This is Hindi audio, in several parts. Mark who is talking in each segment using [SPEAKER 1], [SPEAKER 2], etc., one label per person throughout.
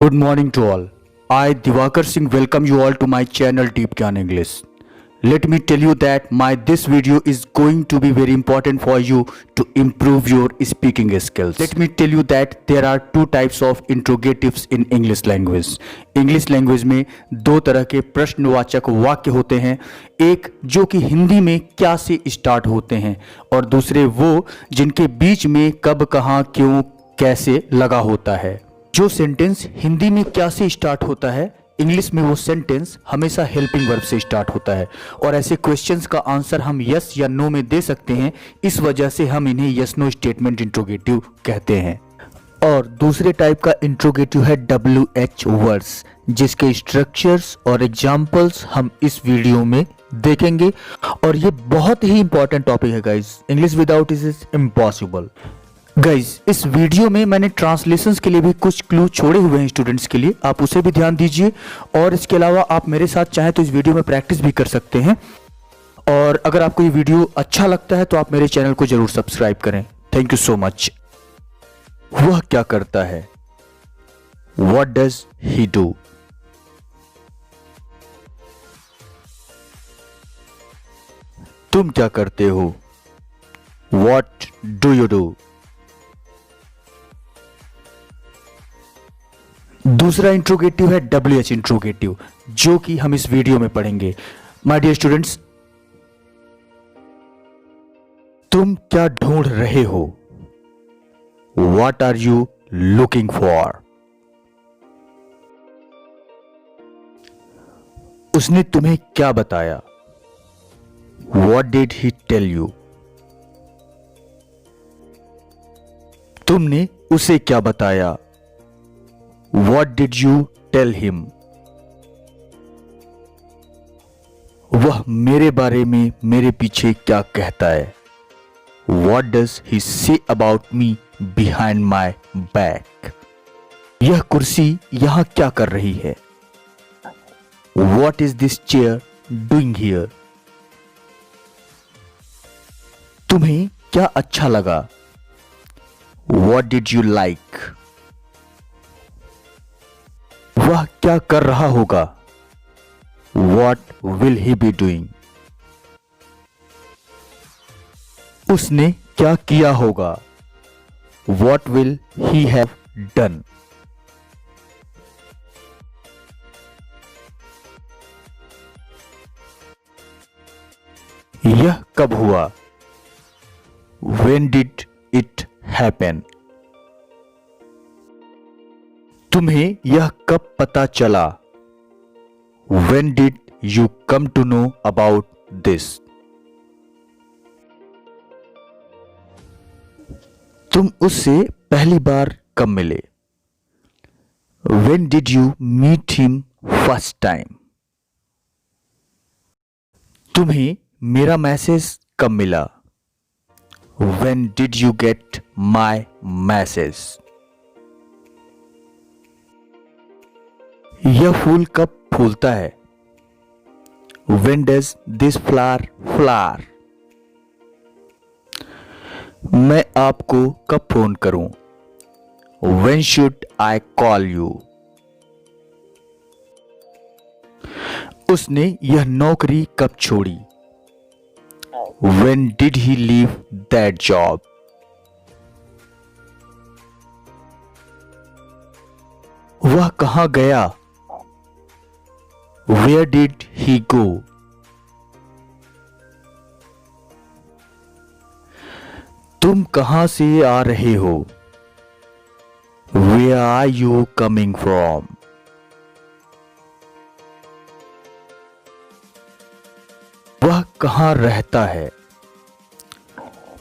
[SPEAKER 1] Good morning to all. I, Divakar Singh, welcome you all to my channel Deep Gyan English. Let me tell you that this video is going to be very important for you to improve your speaking skills. Let me tell you that there are two types of interrogatives in English language. English language में दो तरह के प्रश्नवाचक वाक्य होते हैं, एक जो कि हिंदी में क्या से स्टार्ट होते हैं और दूसरे वो जिनके बीच में कब, कहाँ, क्यों, कैसे लगा होता है। जो सेंटेंस हिंदी में क्या से स्टार्ट होता है, इंग्लिश में वो सेंटेंस हमेशा हेल्पिंग वर्ब से स्टार्ट होता है और ऐसे क्वेश्चंस का आंसर हम यस या नो में दे सकते हैं। इस वजह से हम इन्हें यस नो स्टेटमेंट इंट्रोगेटिव कहते हैं। और दूसरे टाइप का इंट्रोगेटिव है WH वर्ड्स, जिसके स्ट्रक्चर्स और एग्जाम्पल्स हम इस वीडियो में देखेंगे और ये बहुत ही इंपॉर्टेंट टॉपिक है guys. English without is impossible. Guys, इस वीडियो में मैंने ट्रांसलेशंस के लिए भी कुछ क्लू छोड़े हुए हैं स्टूडेंट्स के लिए, आप उसे भी ध्यान दीजिए। और इसके अलावा आप मेरे साथ चाहें तो इस वीडियो में प्रैक्टिस भी कर सकते हैं। और अगर आपको ये वीडियो अच्छा लगता है तो आप मेरे चैनल को जरूर सब्सक्राइब करें। Thank you so much. वह क्या करता है? What does he do? तुम क्या करते हो? What do you do? दूसरा इंट्रोगेटिव है WH इंट्रोगेटिव, जो कि हम इस वीडियो में पढ़ेंगे। माय डियर स्टूडेंट्स, तुम क्या ढूंढ रहे हो? What are you looking for? उसने तुम्हें क्या बताया? What did he tell you? तुमने उसे क्या बताया? What did you tell him? वह मेरे बारे में मेरे पीछे क्या कहता है? What does he say about me behind my back? यह कुर्सी यहां क्या कर रही है? What is this chair doing here? तुम्हें क्या अच्छा लगा? What did you like? वह क्या कर रहा होगा? What will he be doing? उसने क्या किया होगा? What will he have done? यह कब हुआ? When did it happen? तुम्हें यह कब पता चला? When did you come to know about this? तुम उससे पहली बार कब मिले? When did you meet him first time? तुम्हें मेरा मैसेज कब मिला? When did you get my message? यह फूल कब फूलता है? When does this flower flower? मैं आपको कब फोन करूं? When should I call you? उसने यह नौकरी कब छोड़ी? When did he leave that job? वह कहां गया? Where did he go? तुम कहां से आ रहे हो? Where are you coming from? वह कहां रहता है?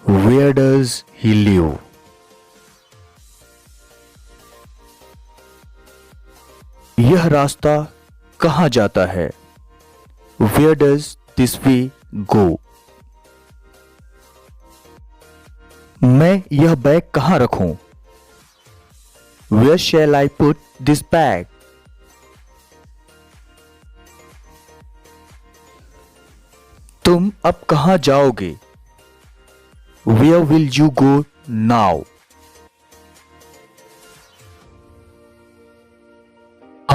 [SPEAKER 1] Where does he live? यह रास्ता कहां जाता है? Where does this way go? मैं यह बैग कहां रखूं? Where shall I put this bag? तुम अब कहां जाओगे? Where will you go now?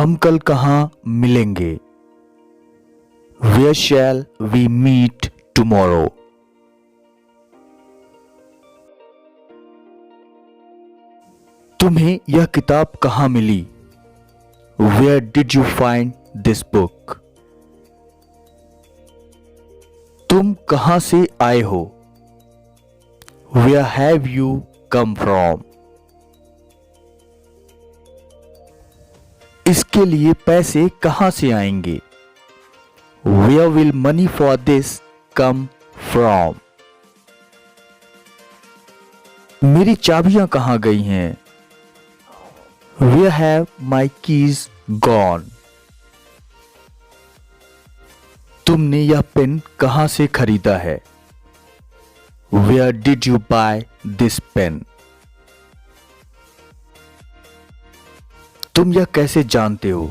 [SPEAKER 1] हम कल कहाँ मिलेंगे? Where shall we meet tomorrow? तुम्हें यह किताब कहाँ मिली? Where did you find this book? तुम कहाँ से आए हो? Where have you come from? इसके लिए पैसे कहाँ से आएंगे? Where will money for this come from? मेरी चाबियां कहाँ गई हैं? Where have my keys gone? तुमने यह पेन कहाँ से खरीदा है? Where did you buy this pen? तुम यह कैसे जानते हो?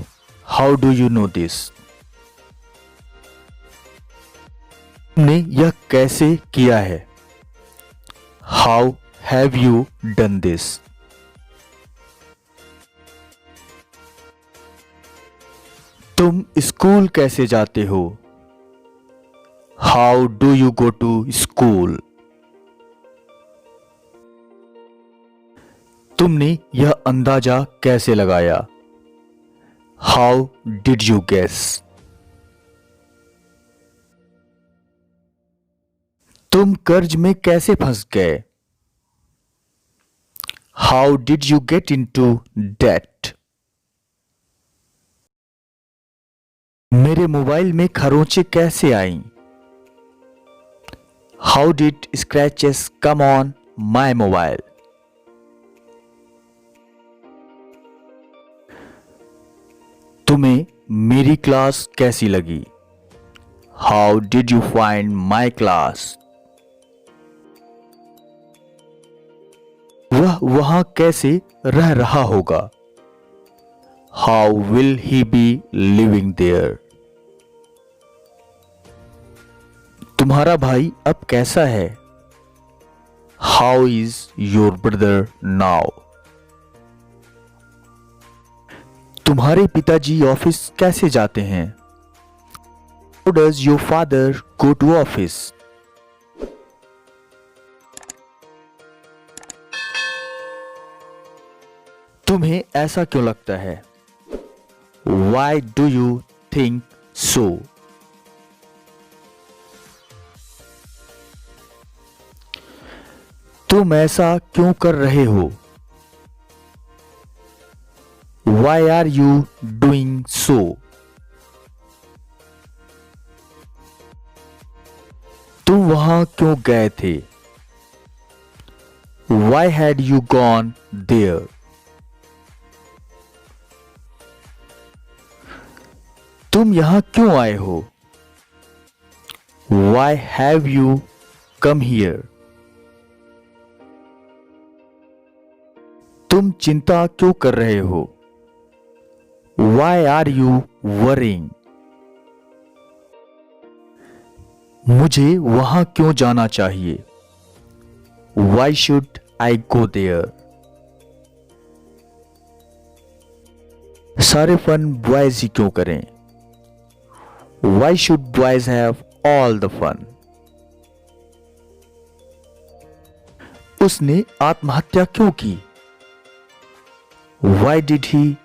[SPEAKER 1] How do you know this? तुमने यह कैसे किया है? How have you done this? तुम स्कूल कैसे जाते हो? How do you go to school? तुमने यह अंदाजा कैसे लगाया? How did you guess? तुम कर्ज में कैसे फंस गए? How did you get into debt? मेरे मोबाइल में खरोंचे कैसे आईं? How did scratches come on my mobile? तुम्हें मेरी क्लास कैसी लगी? How did you find my class? वह वहां कैसे रह रहा होगा? How will he be living there? तुम्हारा भाई अब कैसा है? How is your brother now? तुम्हारे पिताजी ऑफिस कैसे जाते हैं? How does your father go to office? तुम्हें ऐसा क्यों लगता है? Why do you think so? तुम ऐसा क्यों कर रहे हो? Why are you doing so? तुम वहां क्यों गए थे? Why had you gone there? तुम यहां क्यों आए हो? Why have you come here? तुम चिंता क्यों कर रहे हो? Why are you worrying? मुझे वहां क्यों जाना चाहिए? Why should I go there? सारे फन बॉयज ही क्यों करें? Why should boys have all the fun? उसने आत्महत्या क्यों की? Why did he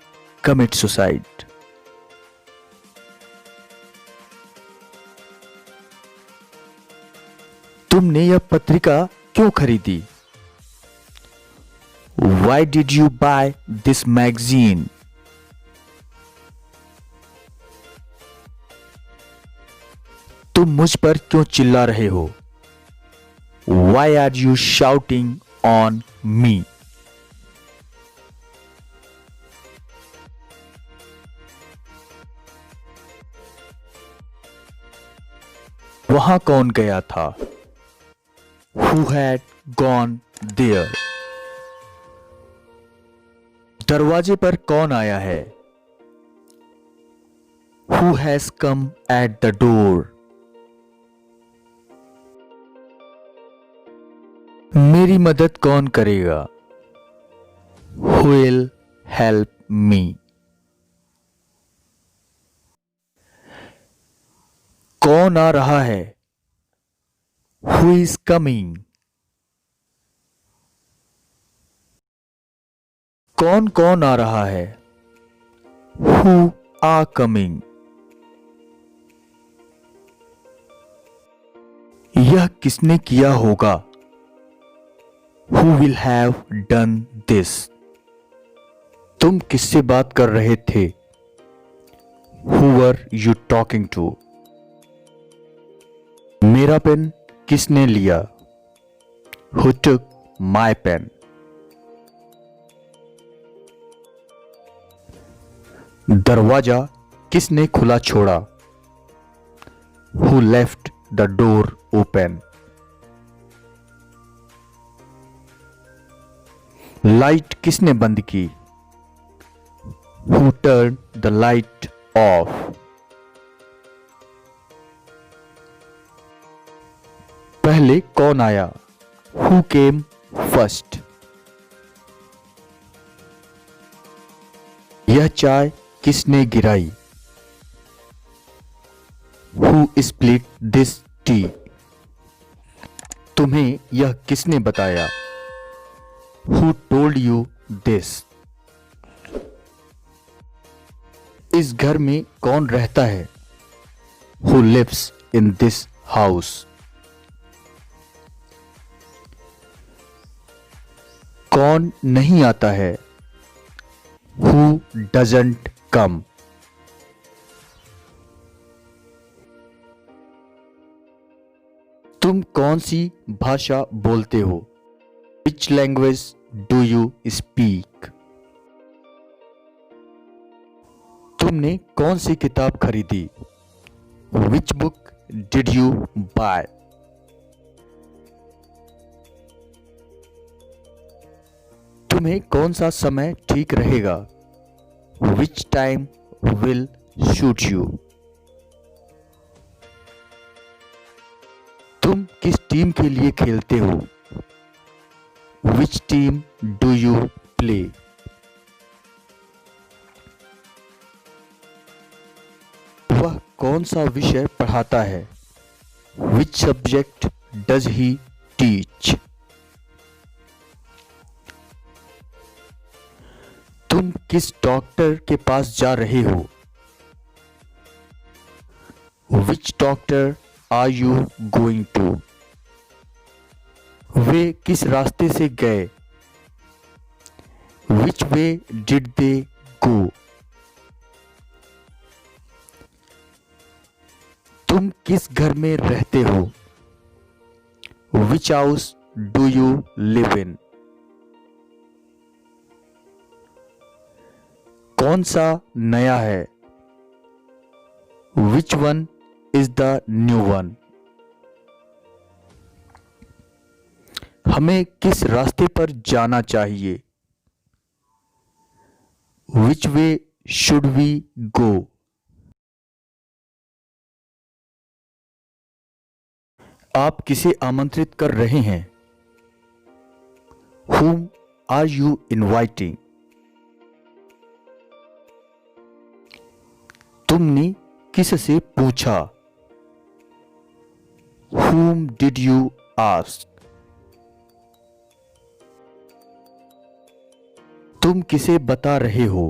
[SPEAKER 1] commit suicide? तुमने यह पत्रिका क्यों खरीदी? Why did you buy this magazine? तुम मुझ पर क्यों चिल्ला रहे हो? Why are you shouting on me? वहां कौन गया था? Who had gone there? दरवाजे पर कौन आया है? Who has come at the door? मेरी मदद कौन करेगा? Who will help me? कौन आ रहा है? Who is coming? कौन कौन आ रहा है? Who are coming? यह किसने किया होगा? Who will have done this? तुम किससे बात कर रहे थे? Who were you talking to? मेरा पेन किसने लिया? Who took my pen? दरवाजा किसने खुला छोड़ा? Who left the door open? Light किसने बंद की? Who turned the light off? पहले कौन आया? Who came first? यह चाय किसने गिराई? Who spilled this tea? तुम्हें यह किसने बताया? Who told you this? इस घर में कौन रहता है? Who lives in this house? कौन नहीं आता है? Who doesn't come? तुम कौन सी भाषा बोलते हो? Which language do you speak? तुमने कौन सी किताब खरीदी? Which book did you buy? तुम्हें कौन सा समय ठीक रहेगा? Which time will suit you? तुम किस टीम के लिए खेलते हो? Which team do you play? वह कौन सा विषय पढ़ाता है? Which subject does he teach? तुम किस डॉक्टर के पास जा रहे हो? Which doctor are you going to? वे किस रास्ते से गए? Which way did they go? तुम किस घर में रहते हो? Which house do you live in? कौन सा नया है? Which one is the new one? हमें किस रास्ते पर जाना चाहिए? Which way should we go? आप किसे आमंत्रित कर रहे हैं? Whom are you inviting? तुमने किससे पूछा? Whom did you ask? तुम किसे बता रहे हो?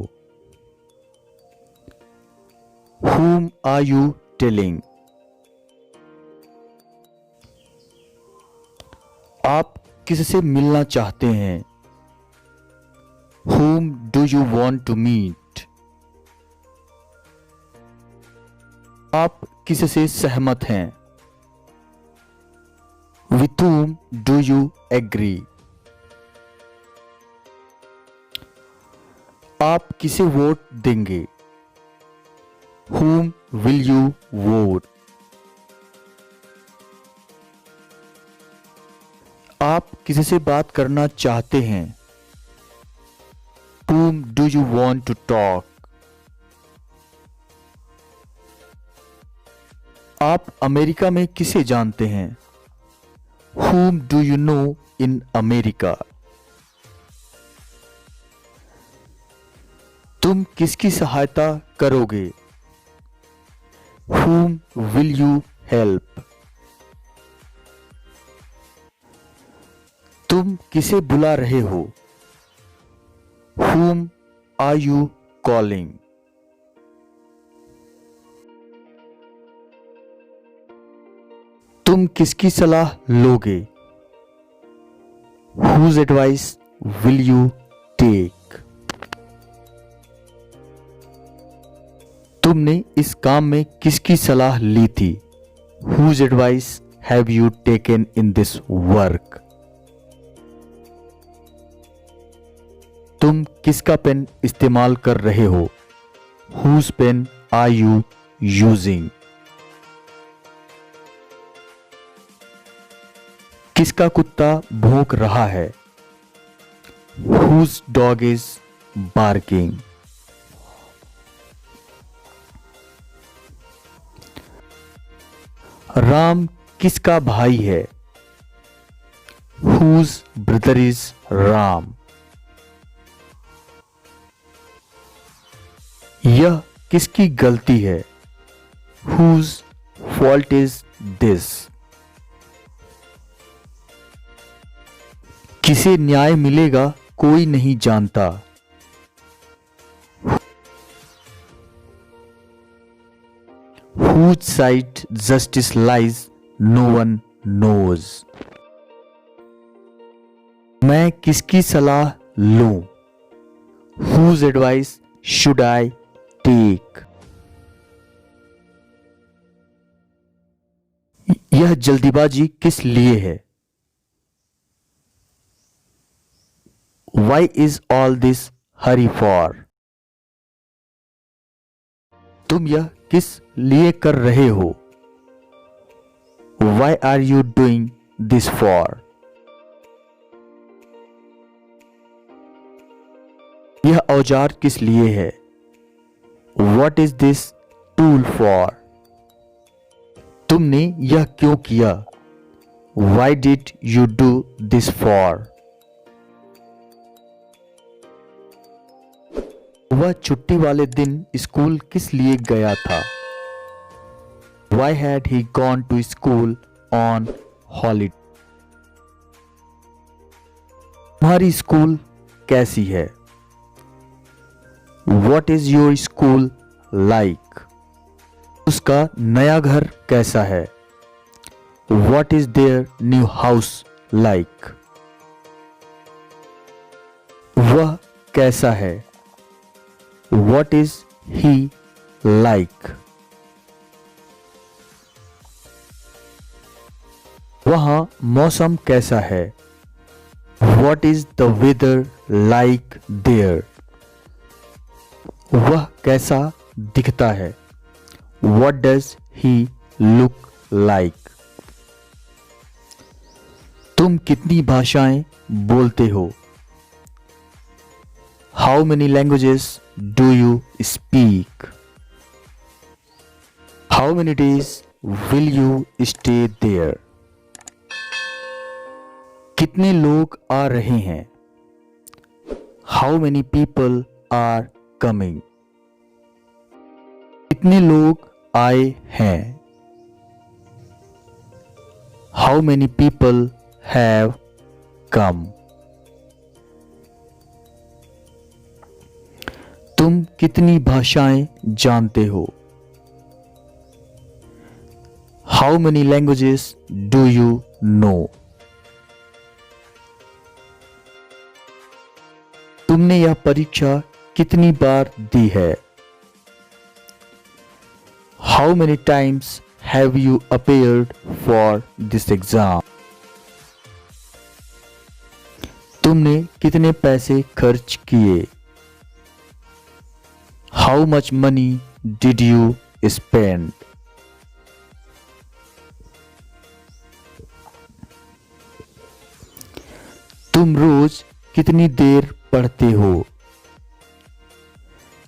[SPEAKER 1] Whom are you telling? आप किससे मिलना चाहते हैं? Whom do you want to meet? आप किससे सहमत हैं? With whom do you agree? आप किसे वोट देंगे? Whom will you vote? आप किससे बात करना चाहते हैं? Whom do you want to talk? आप अमेरिका में किसे जानते हैं? Whom do you know in America? तुम किसकी सहायता करोगे? Whom will you help? तुम किसे बुला रहे हो? Whom are you calling? तुम किसकी सलाह लोगे? Whose advice will you take? तुमने इस काम में किसकी सलाह ली थी? Whose advice have you taken in this work? तुम किसका पेन इस्तेमाल कर रहे हो? Whose pen are you using? किसका कुत्ता भौंक रहा है? Whose dog is barking? Ram किसका भाई है? Whose brother is Ram? यह किसकी गलती है? Whose fault is this? किसे न्याय मिलेगा कोई नहीं जानता। Whose side justice lies no one knows? मैं किसकी सलाह लूं? Whose advice should I take? यह जल्दीबाजी किस लिए है? Why is all this hurry for? तुम यह किस लिए कर रहे हो? Why are you doing this for? यह औजार किस लिए है? What is this tool for? तुमने यह क्यों किया? Why did you do this for? वह छुट्टी वाले दिन स्कूल किस लिए गया था? Why had he gone to school on holiday? तुम्हारी स्कूल कैसी है? What is your school like? उसका नया घर कैसा है? What is their new house like? वह कैसा है? What is he like? वहाँ मौसम कैसा है? What is the weather like there? वह कैसा दिखता है? What does he look like? तुम कितनी भाषाएं बोलते हो? How many languages do you speak? How many days will you stay there? कितने लोग आ रहे हैं? How many people are coming? कितने लोग आए हैं? How many people have come? तुम कितनी भाषाएं जानते हो? How many languages do you know? तुमने यह परीक्षा कितनी बार दी है? How many times have you appeared for this exam? तुमने कितने पैसे खर्च किए? How much money did you spend? तुम रोज कितनी देर पढ़ते हो?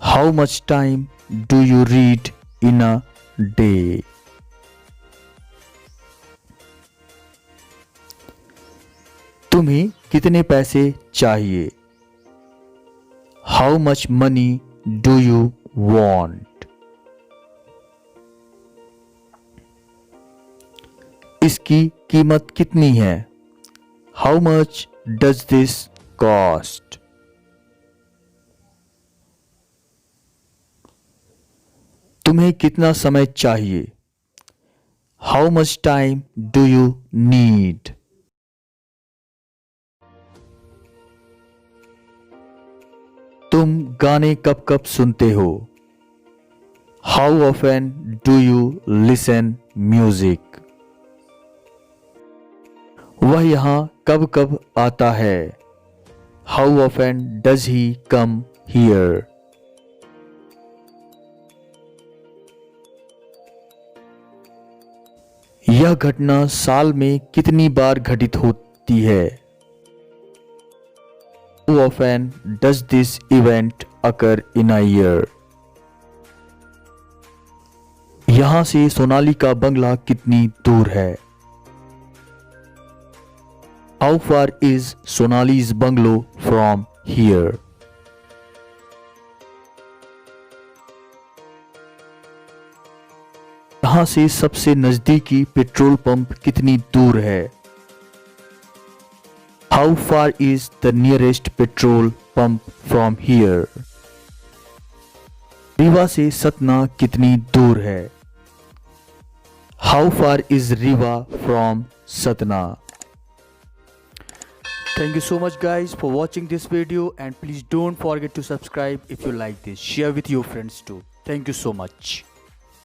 [SPEAKER 1] How much time do you read in a day? तुम्हें कितने पैसे चाहिए? How much money do you want? इसकी कीमत कितनी है? How much does this cost? तुम्हें कितना समय चाहिए? How much time do you need? तुम गाने कब कब सुनते हो? How often do you listen music? वह यहाँ कब कब आता है? How often does he come here? यह घटना साल में कितनी बार घटित होती है? How often does this event occur in a year? यहां से सोनाली का बंगला कितनी दूर है? How far is Sonali's bungalow from here? यहां से सबसे नजदीकी पेट्रोल पंप कितनी दूर है? How far is the nearest petrol pump from here? Rewa से सतना कितनी दूर है? How far is Riva from Satna? Thank you so much guys for watching this video, and please don't forget to subscribe if you like this. Share with your friends too. Thank you so much.